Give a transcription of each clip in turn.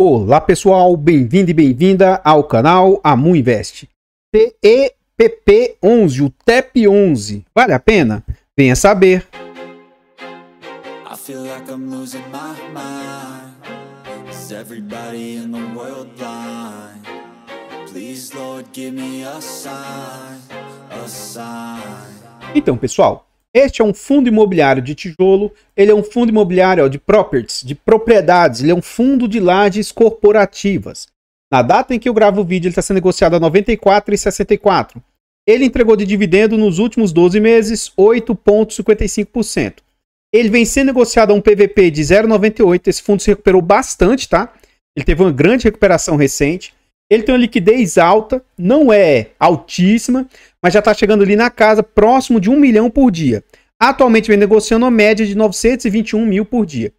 Olá pessoal, bem-vindo e bem-vinda ao canal Amu Invest. TEPP11, o TEP11, vale a pena? Venha saber. I feel like I'm losing my mind. Is everybody in the world blind? Please Lord, give me a sign, a sign. Então pessoal, este é um fundo imobiliário de tijolo, ele é um fundo imobiliário de properties, de propriedades, ele é um fundo de lajes corporativas. Na data em que eu gravo o vídeo, ele está sendo negociado a R$ 94,64. Ele entregou de dividendo nos últimos 12 meses 8,55%. Ele vem sendo negociado a um PVP de 0,98. Esse fundo se recuperou bastante, tá? Ele teve uma grande recuperação recente. Ele tem uma liquidez alta, não é altíssima, mas já está chegando ali na casa, próximo de 1 milhão por dia. Atualmente vem negociando uma média de 921 mil por dia.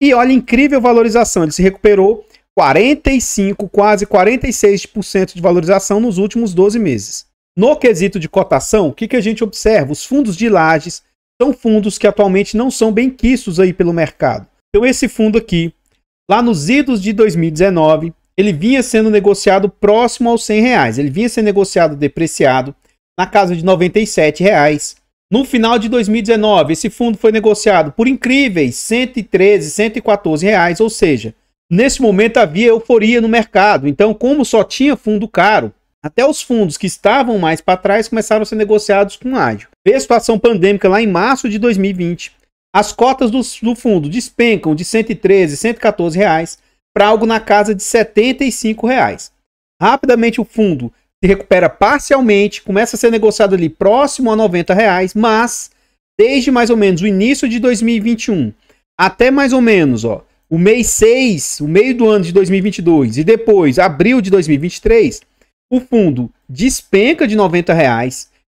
E olha, incrível valorização, ele se recuperou 45, quase 46% de valorização nos últimos 12 meses. No quesito de cotação, o que a gente observa? Os fundos de lajes são fundos que atualmente não são bem quistos aí pelo mercado. Então esse fundo aqui, lá nos idos de 2019, ele vinha sendo negociado próximo aos R$100. Ele vinha sendo negociado depreciado na casa de R$ 97. No final de 2019, esse fundo foi negociado por incríveis R$113, R$114, ou seja, nesse momento havia euforia no mercado. Então, como só tinha fundo caro, até os fundos que estavam mais para trás começaram a ser negociados com ágio. Veio a situação pandêmica lá em março de 2020. As cotas do fundo despencam de R$113, R$114 para algo na casa de R$ 75. Rapidamente o fundo se recupera parcialmente, começa a ser negociado ali próximo a R$ 90, mas desde mais ou menos o início de 2021 até mais ou menos o mês 6, o meio do ano de 2022 e depois abril de 2023, o fundo despenca de R$ 90,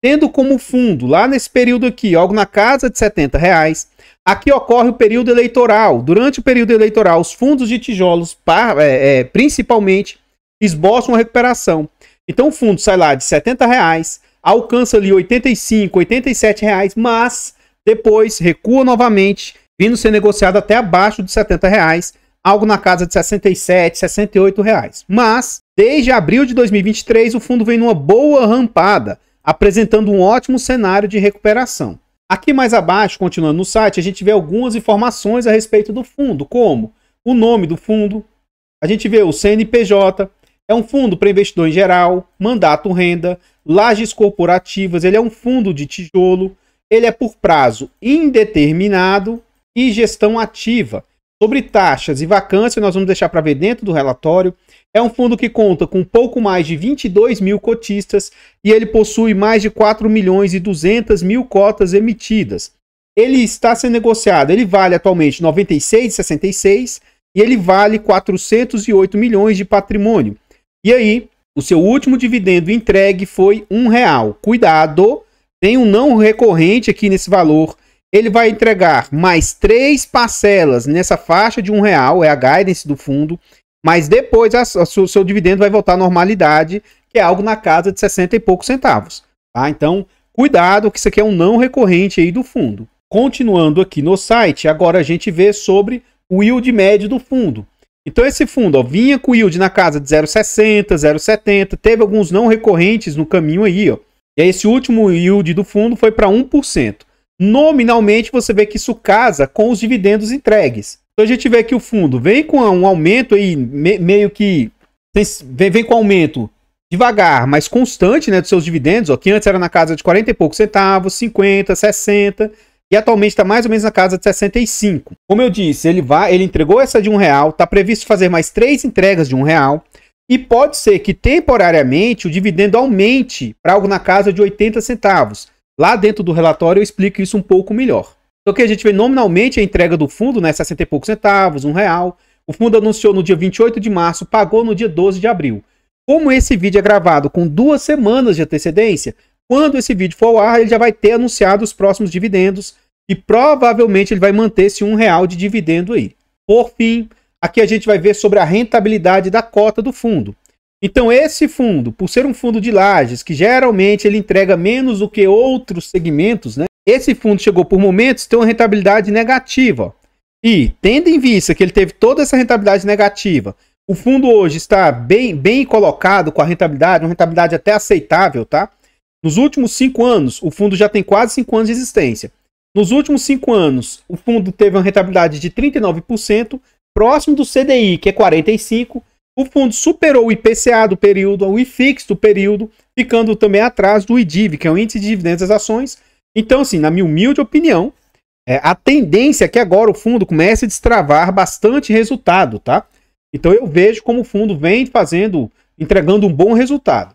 tendo como fundo lá nesse período aqui algo na casa de R$ 70. Aqui ocorre o período eleitoral. Durante o período eleitoral, os fundos de tijolos, principalmente, esboçam uma recuperação. Então o fundo sai lá de R$ 70, alcança ali R$ 85, R$ 87, mas depois recua novamente, vindo ser negociado até abaixo de R$ 70, algo na casa de R$ 67, R$ 68. Mas, desde abril de 2023, o fundo vem numa boa rampada, apresentando um ótimo cenário de recuperação. Aqui mais abaixo, continuando no site, a gente vê algumas informações a respeito do fundo, como o nome do fundo, a gente vê o CNPJ, é um fundo para investidor em geral, mandato renda, lajes corporativas, ele é um fundo de tijolo, ele é por prazo indeterminado e gestão ativa. Sobre taxas e vacância, nós vamos deixar para ver dentro do relatório. É um fundo que conta com pouco mais de 22 mil cotistas e ele possui mais de 4 milhões e 200 mil cotas emitidas. Ele está sendo negociado, ele vale atualmente R$ 96,66 e ele vale 408 milhões de patrimônio. E aí, o seu último dividendo entregue foi R$1. Cuidado, tem um não recorrente aqui nesse valor. Ele vai entregar mais 3 parcelas nessa faixa de R$1, é a guidance do fundo, mas depois o seu dividendo vai voltar à normalidade, que é algo na casa de 60 e poucos centavos. Tá? Então, cuidado que isso aqui é um não recorrente aí do fundo. Continuando aqui no site, agora a gente vê sobre o yield médio do fundo. Então esse fundo vinha com yield na casa de 0,60, 0,70, teve alguns não recorrentes no caminho aí. E aí esse último yield do fundo foi para 1%. Nominalmente você vê que isso casa com os dividendos entregues. Então a gente vê que o fundo vem com um aumento aí, meio que vem com aumento devagar, mas constante, né, dos seus dividendos, que antes era na casa de 40 e poucos centavos, 50, 60, e atualmente está mais ou menos na casa de 65. Como eu disse, ele entregou essa de R$1, está previsto fazer mais 3 entregas de R$1, e pode ser que temporariamente o dividendo aumente para algo na casa de 80 centavos. Lá dentro do relatório eu explico isso um pouco melhor. Então aqui a gente vê nominalmente a entrega do fundo, né, 60 e poucos centavos, R$1. O fundo anunciou no dia 28 de março, pagou no dia 12 de abril. Como esse vídeo é gravado com 2 semanas de antecedência, quando esse vídeo for ao ar, ele já vai ter anunciado os próximos dividendos e provavelmente ele vai manter esse R$1 de dividendo aí. Por fim, aqui a gente vai ver sobre a rentabilidade da cota do fundo. Então esse fundo, por ser um fundo de lajes, que geralmente ele entrega menos do que outros segmentos, né? Esse fundo chegou por momentos a ter uma rentabilidade negativa. E, tendo em vista que ele teve toda essa rentabilidade negativa, O fundo hoje está bem colocado com a rentabilidade, uma rentabilidade até aceitável, tá? Nos últimos 5 anos, o fundo já tem quase 5 anos de existência. Nos últimos 5 anos, o fundo teve uma rentabilidade de 39%, próximo do CDI, que é 45%. O fundo superou o IPCA do período, o IFIX do período, ficando também atrás do IDIV, que é o Índice de Dividendos das Ações. Então, assim, na minha humilde opinião, a tendência é que agora o fundo comece a destravar bastante resultado, tá? Então eu vejo como o fundo vem entregando um bom resultado.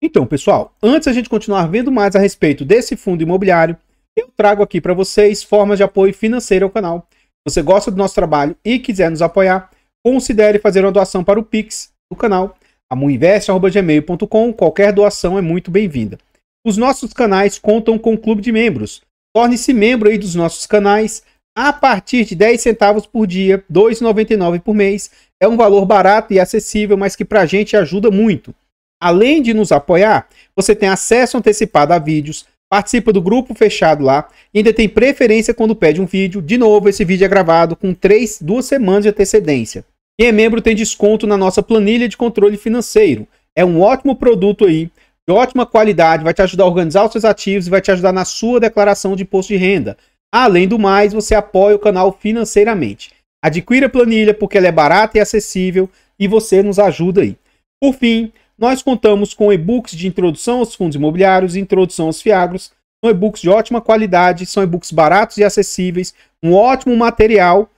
Então, pessoal, antes a gente continuar vendo mais a respeito desse fundo imobiliário, eu trago aqui para vocês formas de apoio financeiro ao canal. Se você gosta do nosso trabalho e quiser nos apoiar, considere fazer uma doação para o Pix do canal, amuinvest@gmail.com. Qualquer doação é muito bem-vinda. Os nossos canais contam com um clube de membros. Torne-se membro aí dos nossos canais a partir de 10 centavos por dia, R$ 2,99 por mês. É um valor barato e acessível, mas que pra gente ajuda muito. Além de nos apoiar, você tem acesso antecipado a vídeos, participa do grupo fechado lá e ainda tem preferência quando pede um vídeo. De novo, esse vídeo é gravado com 2 semanas de antecedência. Quem é membro tem desconto na nossa planilha de controle financeiro. É um ótimo produto aí, de ótima qualidade, vai te ajudar a organizar os seus ativos e vai te ajudar na sua declaração de imposto de renda. Além do mais, você apoia o canal financeiramente. Adquira a planilha porque ela é barata e acessível e você nos ajuda aí. Por fim, nós contamos com e-books de introdução aos fundos imobiliários e introdução aos FIAGROS. São e-books de ótima qualidade, são e-books baratos e acessíveis, um ótimo material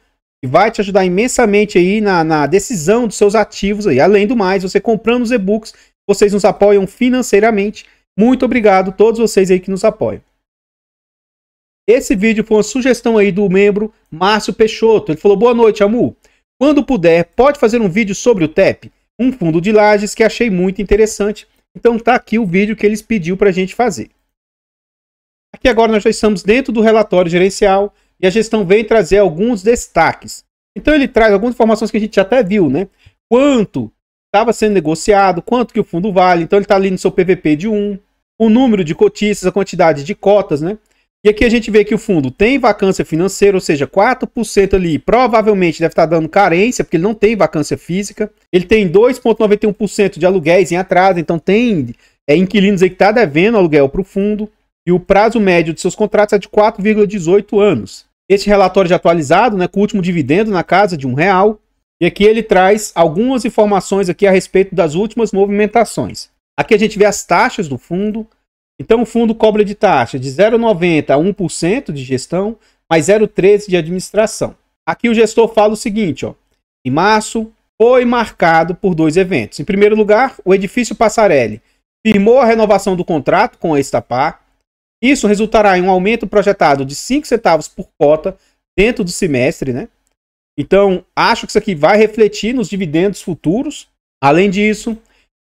que vai te ajudar imensamente aí na decisão dos seus ativos aí. Além do mais, você comprando os e-books, vocês nos apoiam financeiramente. Muito obrigado a todos vocês aí que nos apoiam. Esse vídeo foi uma sugestão aí do membro Márcio Peixoto. Ele falou: boa noite, Amu. Quando puder, pode fazer um vídeo sobre o TEP, um fundo de lajes que achei muito interessante. Então tá aqui o vídeo que eles pediu para a gente fazer. Aqui agora nós já estamos dentro do relatório gerencial e a gestão vem trazer alguns destaques. Então ele traz algumas informações que a gente já até viu, né? Quanto estava sendo negociado, quanto que o fundo vale. Então ele está ali no seu PVP de 1, o número de cotistas, a quantidade de cotas, né? E aqui a gente vê que o fundo tem vacância financeira, ou seja, 4% ali provavelmente deve estar dando carência, porque ele não tem vacância física. Ele tem 2,91% de aluguéis em atraso, então tem inquilinos aí que está devendo aluguel para o fundo. E o prazo médio de seus contratos é de 4,18 anos. Este relatório já atualizado, né, com o último dividendo na casa de R$1. E aqui ele traz algumas informações aqui a respeito das últimas movimentações. Aqui a gente vê as taxas do fundo. Então o fundo cobra de taxa de 0,90% a 1% de gestão, mais 0,13% de administração. Aqui o gestor fala o seguinte, ó. Em março foi marcado por 2 eventos. Em primeiro lugar, o edifício Passarelli firmou a renovação do contrato com a Estapar. Isso resultará em um aumento projetado de 5 centavos por cota dentro do semestre, né? Então, acho que isso aqui vai refletir nos dividendos futuros. Além disso,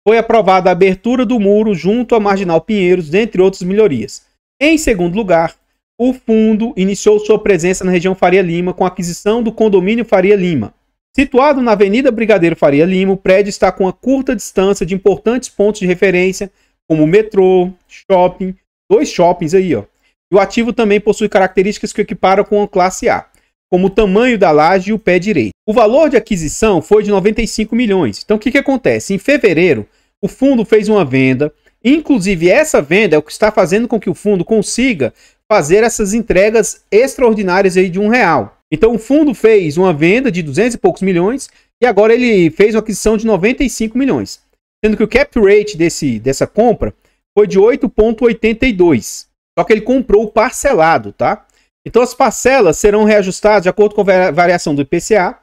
foi aprovada a abertura do muro junto à Marginal Pinheiros, dentre outras melhorias. Em segundo lugar, o fundo iniciou sua presença na região Faria Lima com a aquisição do condomínio Faria Lima. Situado na Avenida Brigadeiro Faria Lima, o prédio está com uma curta distância de importantes pontos de referência, como metrô, shopping, 2 shoppings aí, ó. E o ativo também possui características que o equiparam com a classe A, como o tamanho da laje e o pé direito. O valor de aquisição foi de 95 milhões. Então o que acontece? Em fevereiro, o fundo fez uma venda, inclusive essa venda é o que está fazendo com que o fundo consiga fazer essas entregas extraordinárias aí de R$1. Então o fundo fez uma venda de 200 e poucos milhões e agora ele fez uma aquisição de 95 milhões. Sendo que o cap rate dessa compra foi de 8,82. Só que ele comprou parcelado, tá? Então as parcelas serão reajustadas de acordo com a variação do IPCA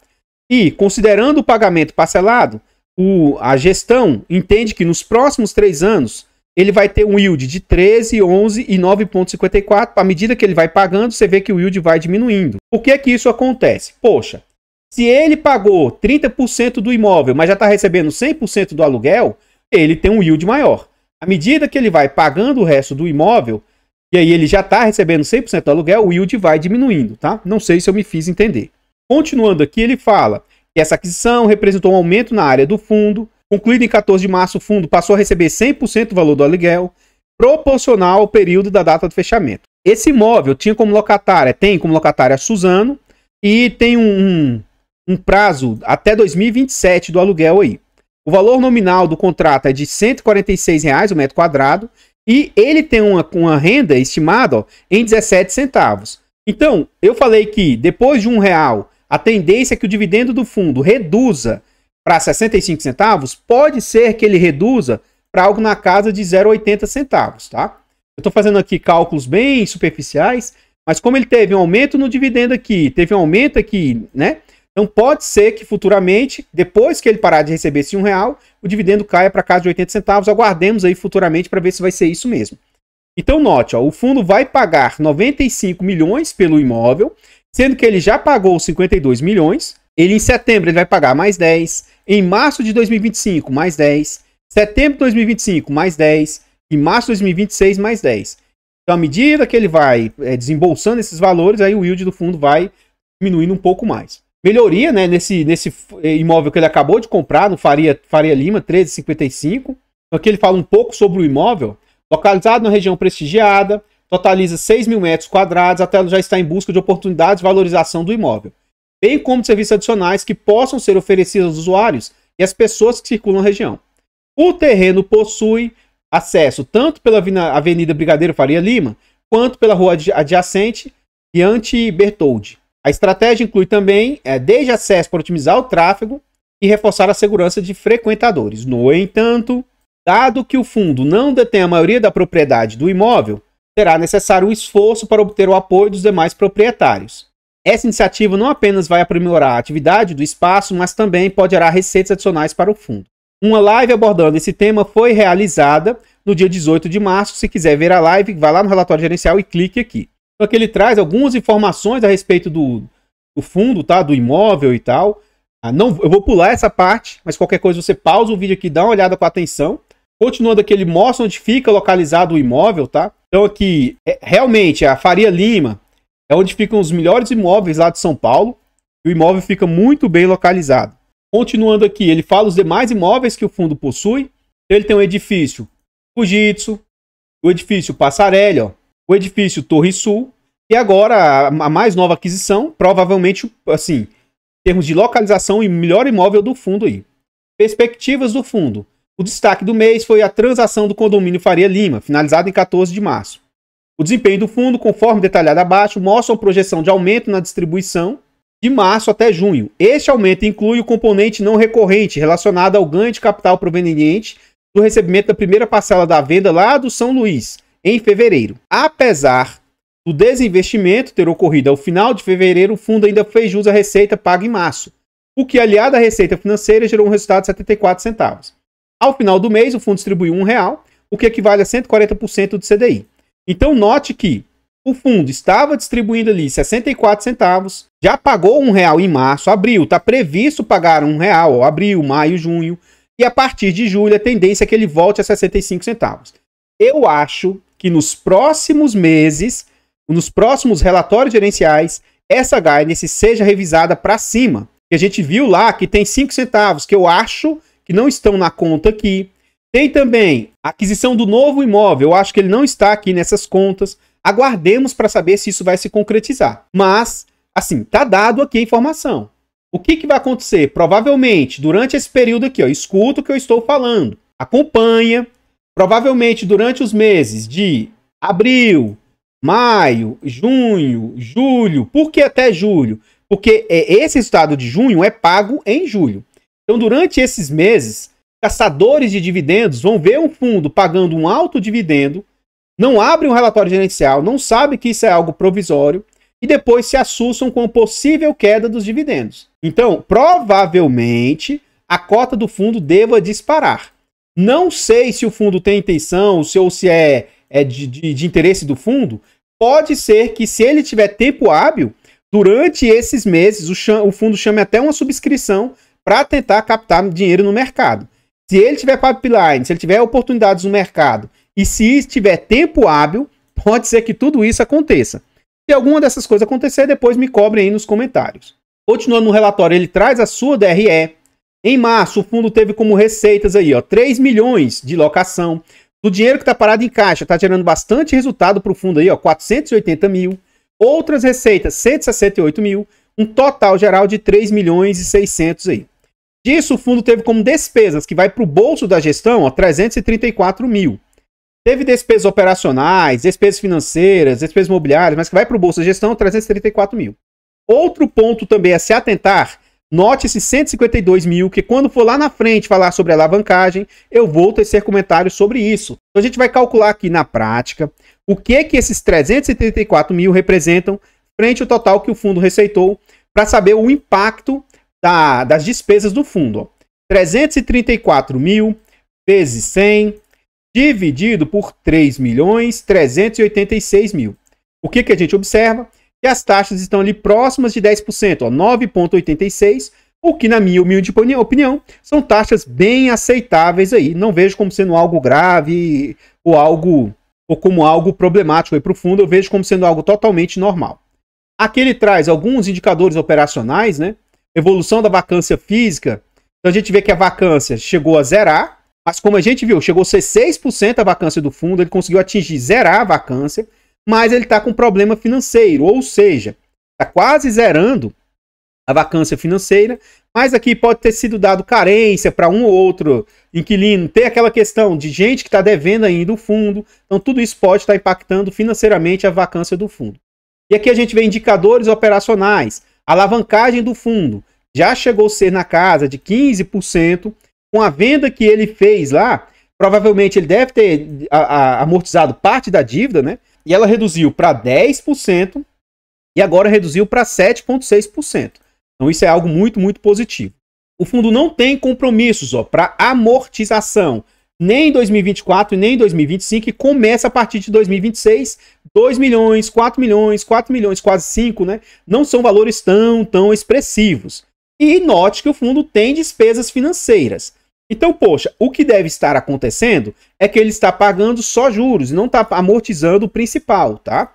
e, considerando o pagamento parcelado, a gestão entende que nos próximos 3 anos ele vai ter um yield de 13, 11 e 9,54. À medida que ele vai pagando, você vê que o yield vai diminuindo. Por que que isso acontece? Poxa, se ele pagou 30% do imóvel, mas já está recebendo 100% do aluguel, ele tem um yield maior. À medida que ele vai pagando o resto do imóvel, e aí ele já está recebendo 100% do aluguel, o yield vai diminuindo, tá? Não sei se eu me fiz entender. Continuando aqui, ele fala que essa aquisição representou um aumento na área do fundo. Concluído em 14 de março, o fundo passou a receber 100% do valor do aluguel, proporcional ao período da data do fechamento. Esse imóvel tem como locatária a Suzano e tem um um prazo até 2027 do aluguel aí. O valor nominal do contrato é de R$ 146 o metro quadrado e ele tem uma renda estimada, ó, em 17 centavos. Então, eu falei que depois de R$1, a tendência é que o dividendo do fundo reduza para 65 centavos, pode ser que ele reduza para algo na casa de 0,80 centavos, tá? Eu estou fazendo aqui cálculos bem superficiais, mas como ele teve um aumento no dividendo aqui, teve um aumento aqui, né? Então pode ser que futuramente, depois que ele parar de receber esse R$1, o dividendo caia para casa de 80 centavos. Aguardemos aí futuramente para ver se vai ser isso mesmo. Então note, ó, o fundo vai pagar 95 milhões pelo imóvel, sendo que ele já pagou 52 milhões. Ele em setembro ele vai pagar mais 10, em março de 2025 mais 10, setembro de 2025 mais 10 e março de 2026 mais 10. Então à medida que ele vai desembolsando esses valores, aí o yield do fundo vai diminuindo um pouco mais. Melhoria, né, nesse imóvel que ele acabou de comprar, no Faria Lima, 1355. Aqui ele fala um pouco sobre o imóvel. Localizado na região prestigiada, totaliza 6 mil metros quadrados, a Telo já está em busca de oportunidades de valorização do imóvel, bem como de serviços adicionais que possam ser oferecidos aos usuários e às pessoas que circulam na região. O terreno possui acesso tanto pela Avenida Brigadeiro Faria Lima, quanto pela rua adjacente Diante Bertoldi. A estratégia inclui também desde acesso para otimizar o tráfego e reforçar a segurança de frequentadores. No entanto, dado que o fundo não detém a maioria da propriedade do imóvel, será necessário um esforço para obter o apoio dos demais proprietários. Essa iniciativa não apenas vai aprimorar a atividade do espaço, mas também pode gerar receitas adicionais para o fundo. Uma live abordando esse tema foi realizada no dia 18 de março. Se quiser ver a live, vá lá no relatório gerencial e clique aqui. Então aqui ele traz algumas informações a respeito do fundo, tá? Do imóvel e tal. Eu vou pular essa parte, mas qualquer coisa você pausa o vídeo aqui, dá uma olhada com atenção. Continuando aqui, ele mostra onde fica localizado o imóvel, tá? Então aqui, realmente, a Faria Lima é onde ficam os melhores imóveis lá de São Paulo. E o imóvel fica muito bem localizado. Continuando aqui, ele fala os demais imóveis que o fundo possui. Ele tem o edifício Fujitsu, o edifício Passarelli, ó, o edifício Torre Sul. E agora, a mais nova aquisição, provavelmente, assim, em termos de localização, o melhor imóvel do fundo aí. Perspectivas do fundo. O destaque do mês foi a transação do condomínio Faria Lima, finalizada em 14 de março. O desempenho do fundo, conforme detalhado abaixo, mostra uma projeção de aumento na distribuição de março até junho. Este aumento inclui o componente não recorrente relacionado ao ganho de capital proveniente do recebimento da primeira parcela da venda lá do São Luís, em fevereiro. Apesar do desinvestimento ter ocorrido ao final de fevereiro, o fundo ainda fez jus à receita paga em março, o que, aliado à receita financeira, gerou um resultado de 74 centavos. Ao final do mês, o fundo distribuiu R$1, o que equivale a 140% do CDI. Então, note que o fundo estava distribuindo ali 64 centavos, já pagou R$1 em março, abril, está previsto pagar R$1, abril, maio, junho, e a partir de julho a tendência é que ele volte a 65 centavos. Eu acho que nos próximos meses, nos próximos relatórios gerenciais, essa guidance seja revisada para cima. A gente viu lá que tem 5 centavos, que eu acho que não estão na conta aqui. Tem também a aquisição do novo imóvel, eu acho que ele não está aqui nessas contas. Aguardemos para saber se isso vai se concretizar. Mas, assim, tá dado aqui a informação. O que vai acontecer? Provavelmente, durante esse período aqui, ó, escuta o que eu estou falando. Acompanha. Provavelmente, durante os meses de abril, maio, junho, julho. Por que até julho? Porque esse resultado de junho é pago em julho. Então, durante esses meses, caçadores de dividendos vão ver um fundo pagando um alto dividendo, não abrem um relatório gerencial, não sabem que isso é algo provisório e depois se assustam com a possível queda dos dividendos. Então, provavelmente, a cota do fundo deva disparar. Não sei se o fundo tem intenção, ou se é de interesse do fundo. Pode ser que, se ele tiver tempo hábil, durante esses meses, o fundo chame até uma subscrição para tentar captar dinheiro no mercado. Se ele tiver pipeline, se ele tiver oportunidades no mercado e se tiver tempo hábil, pode ser que tudo isso aconteça. Se alguma dessas coisas acontecer, depois me cobrem aí nos comentários. Continuando no relatório, ele traz a sua DRE. Em março, o fundo teve como receitas aí, ó, 3 milhões de locação. Do dinheiro que está parado em caixa, está gerando bastante resultado para o fundo aí, ó, 480 mil. Outras receitas, 168 mil. um total geral de 3 milhões e 600 aí. Disso, o fundo teve como despesas, que vai para o bolso da gestão, ó, 334 mil. Teve despesas operacionais, despesas financeiras, despesas imobiliárias, mas que vai para o bolso da gestão, 334 mil. Outro ponto também a se atentar, note esses 152 mil, que quando for lá na frente falar sobre alavancagem, eu vou tecer comentários sobre isso. Então a gente vai calcular aqui na prática o que esses 334 mil representam frente ao total que o fundo receitou, para saber o impacto das despesas do fundo. Ó. 334 mil vezes 100 dividido por 3 milhões 386 mil. O que a gente observa? Que as taxas estão ali próximas de 10%, 9,86%, o que, na minha humilde opinião, são taxas bem aceitáveis aí. Não vejo como sendo algo grave ou como algo problemático para o fundo, eu vejo como sendo algo totalmente normal. Aqui ele traz alguns indicadores operacionais, né? Evolução da vacância física. Então a gente vê que a vacância chegou a zerar, mas como a gente viu, chegou a ser 6% a vacância do fundo, ele conseguiu atingir zerar a vacância, mas ele está com problema financeiro, ou seja, está quase zerando a vacância financeira, mas aqui pode ter sido dado carência para um ou outro inquilino, ter aquela questão de gente que está devendo ainda o fundo, então tudo isso pode estar impactando financeiramente a vacância do fundo. E aqui a gente vê indicadores operacionais, a alavancagem do fundo já chegou a ser na casa de 15%, com a venda que ele fez lá, provavelmente ele deve ter amortizado parte da dívida, né? E ela reduziu para 10% e agora reduziu para 7,6%. Então isso é algo muito, muito positivo. O fundo não tem compromissos para amortização, nem em 2024 e nem em 2025, e começa a partir de 2026, 2 milhões, 4 milhões, 4 milhões, quase 5, né? Não são valores tão expressivos. E note que o fundo tem despesas financeiras. Então, poxa, o que deve estar acontecendo é que ele está pagando só juros, não está amortizando o principal, tá?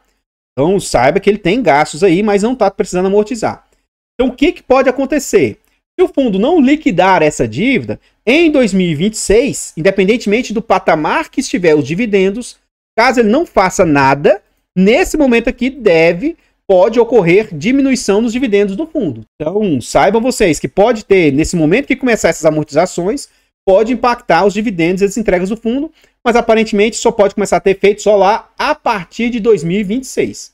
Então, saiba que ele tem gastos aí, mas não está precisando amortizar. Então, o que pode acontecer? Se o fundo não liquidar essa dívida, em 2026, independentemente do patamar que estiver os dividendos, caso ele não faça nada, nesse momento aqui pode ocorrer diminuição nos dividendos do fundo. Então, saibam vocês que pode ter, nesse momento que começar essas amortizações, pode impactar os dividendos e as entregas do fundo, mas aparentemente só pode começar a ter efeito só lá a partir de 2026.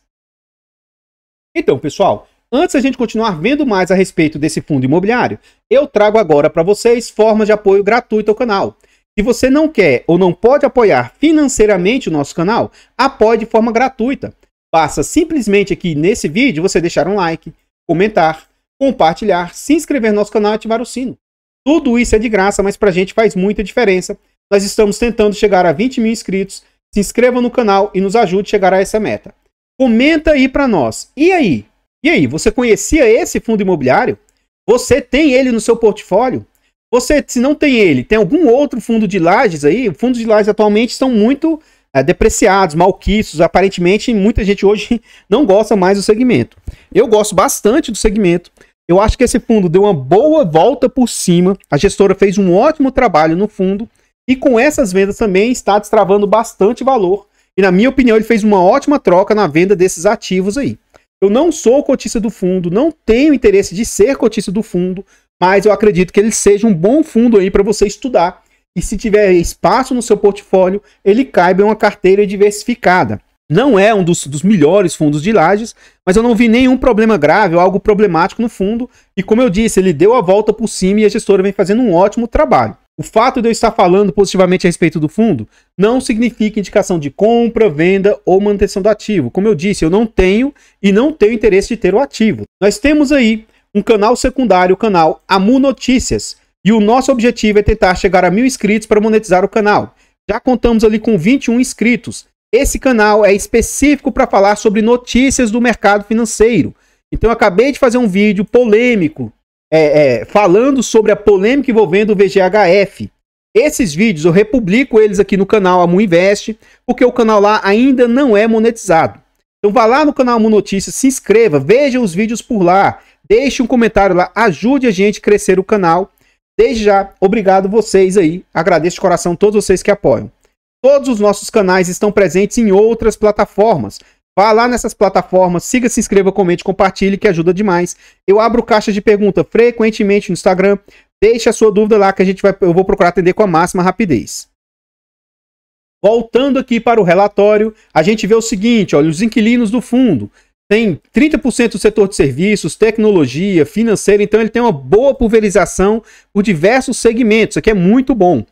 Então, pessoal, antes da gente continuar vendo mais a respeito desse fundo imobiliário, eu trago agora para vocês formas de apoio gratuito ao canal. Se você não quer ou não pode apoiar financeiramente o nosso canal, apoie de forma gratuita. Basta simplesmente aqui nesse vídeo você deixar um like, comentar, compartilhar, se inscrever no nosso canal e ativar o sino. Tudo isso é de graça, mas pra gente faz muita diferença. Nós estamos tentando chegar a 20 mil inscritos. Se inscreva no canal e nos ajude a chegar a essa meta. Comenta aí pra nós. E aí? Você conhecia esse fundo imobiliário? Você tem ele no seu portfólio? Você, se não tem ele, tem algum outro fundo de lajes aí? Os fundos de lajes atualmente estão muito depreciados, malquistos. Aparentemente, muita gente hoje não gosta mais do segmento. Eu gosto bastante do segmento. Eu acho que esse fundo deu uma boa volta por cima. A gestora fez um ótimo trabalho no fundo. E com essas vendas também está destravando bastante valor. E na minha opinião, ele fez uma ótima troca na venda desses ativos aí. Eu não sou cotista do fundo, não tenho interesse de ser cotista do fundo, mas eu acredito que ele seja um bom fundo aí para você estudar. E se tiver espaço no seu portfólio, ele caiba em uma carteira diversificada. Não é um dos melhores fundos de lajes, mas eu não vi nenhum problema grave ou algo problemático no fundo. E como eu disse, ele deu a volta por cima e a gestora vem fazendo um ótimo trabalho. O fato de eu estar falando positivamente a respeito do fundo não significa indicação de compra, venda ou manutenção do ativo. Como eu disse, eu não tenho interesse de ter o ativo. Nós temos aí um canal secundário, o canal Amu Notícias. E o nosso objetivo é tentar chegar a 1000 inscritos para monetizar o canal. Já contamos ali com 21 inscritos. Esse canal é específico para falar sobre notícias do mercado financeiro. Então eu acabei de fazer um vídeo polêmico, falando sobre a polêmica envolvendo o VGHF. Esses vídeos eu republico eles aqui no canal Amu Invest, porque o canal lá ainda não é monetizado. Então vá lá no canal Amu Notícias, se inscreva, veja os vídeos por lá, deixe um comentário lá, ajude a gente a crescer o canal. Desde já, obrigado vocês aí, agradeço de coração todos vocês que apoiam. Todos os nossos canais estão presentes em outras plataformas. Vá lá nessas plataformas, siga, se inscreva, comente, compartilhe, que ajuda demais. Eu abro caixa de pergunta frequentemente no Instagram. Deixe a sua dúvida lá que eu vou procurar atender com a máxima rapidez. Voltando aqui para o relatório, a gente vê o seguinte, olha, os inquilinos do fundo tem 30% do setor de serviços, tecnologia, financeiro, então ele tem uma boa pulverização por diversos segmentos, isso aqui é muito bom.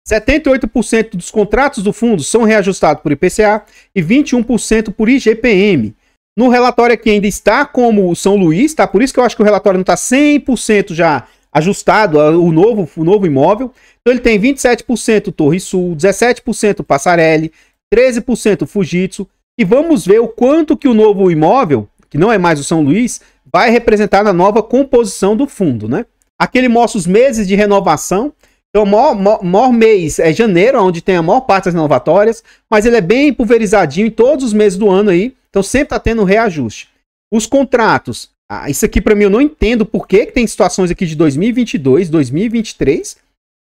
78% dos contratos do fundo são reajustados por IPCA e 21% por IGPM. No relatório aqui ainda está como o São Luís, tá? Por isso que eu acho que o relatório não está 100% já ajustado o novo imóvel. Então ele tem 27% Torre Sul, 17% Passarelli, 13% Fujitsu. E vamos ver o quanto que o novo imóvel, que não é mais o São Luís, vai representar na nova composição do fundo, né? Aqui ele mostra os meses de renovação. Então, o maior mês é janeiro, onde tem a maior parte das renovatórias, mas ele é bem pulverizadinho em todos os meses do ano aí, então sempre está tendo reajuste. Os contratos, isso aqui para mim eu não entendo por que tem situações aqui de 2022, 2023.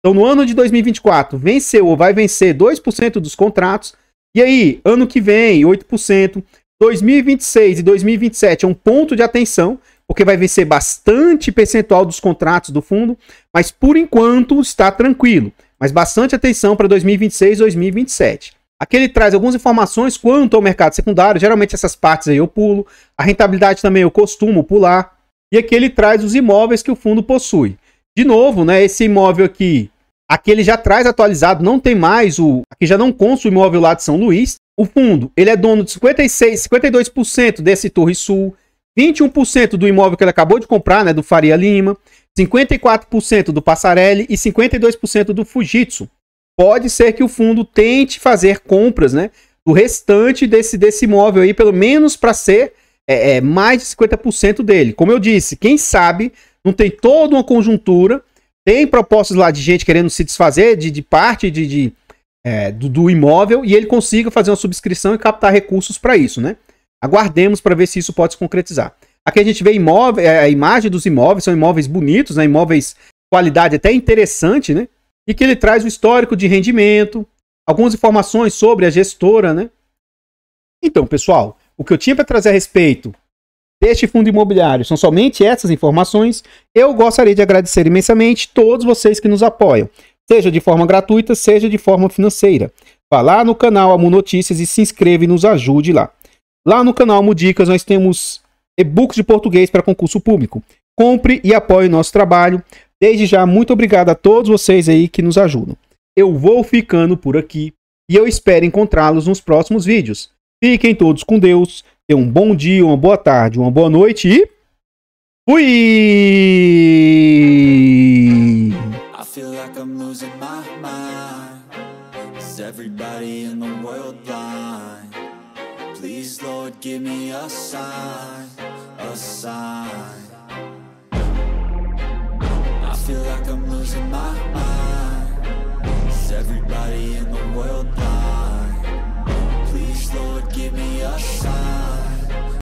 Então, no ano de 2024, venceu ou vai vencer 2% dos contratos, e aí, ano que vem, 8%, 2026 e 2027 é um ponto de atenção, porque vai vencer bastante percentual dos contratos do fundo, mas por enquanto está tranquilo. Mas bastante atenção para 2026 e 2027. Aqui ele traz algumas informações quanto ao mercado secundário, geralmente essas partes aí eu pulo, a rentabilidade também eu costumo pular, e aqui ele traz os imóveis que o fundo possui. De novo, né, esse imóvel aqui ele já traz atualizado, não tem mais aqui já não consta o imóvel lá de São Luís. O fundo, ele é dono de 52% desse Torre Sul, 21% do imóvel que ele acabou de comprar, né, do Faria Lima, 54% do Passarelli e 52% do Fujitsu. Pode ser que o fundo tente fazer compras, né, do restante desse imóvel aí, pelo menos para ser mais de 50% dele. Como eu disse, quem sabe não tem toda uma conjuntura, tem propostas lá de gente querendo se desfazer de parte do imóvel e ele consiga fazer uma subscrição e captar recursos para isso, né? Aguardemos para ver se isso pode se concretizar. Aqui a gente vê a imagem dos imóveis, são imóveis bonitos, né? Imóveis qualidade até interessante, né? E que ele traz o histórico de rendimento, algumas informações sobre a gestora, né? Então, pessoal, o que eu tinha para trazer a respeito deste fundo imobiliário são somente essas informações. Eu gostaria de agradecer imensamente todos vocês que nos apoiam, seja de forma gratuita, seja de forma financeira. Vá lá no canal Amu Notícias e se inscreva e nos ajude lá. Lá no canal Amu Dicas nós temos e-books de português para concurso público. Compre e apoie o nosso trabalho. Desde já, muito obrigado a todos vocês aí que nos ajudam. Eu vou ficando por aqui e eu espero encontrá-los nos próximos vídeos. Fiquem todos com Deus. Tenham um bom dia, uma boa tarde, uma boa noite e fui! I feel like I'm losing my mind. Is everybody in the world blind? Please, Lord, give me a sign, a sign. I feel like I'm losing my mind.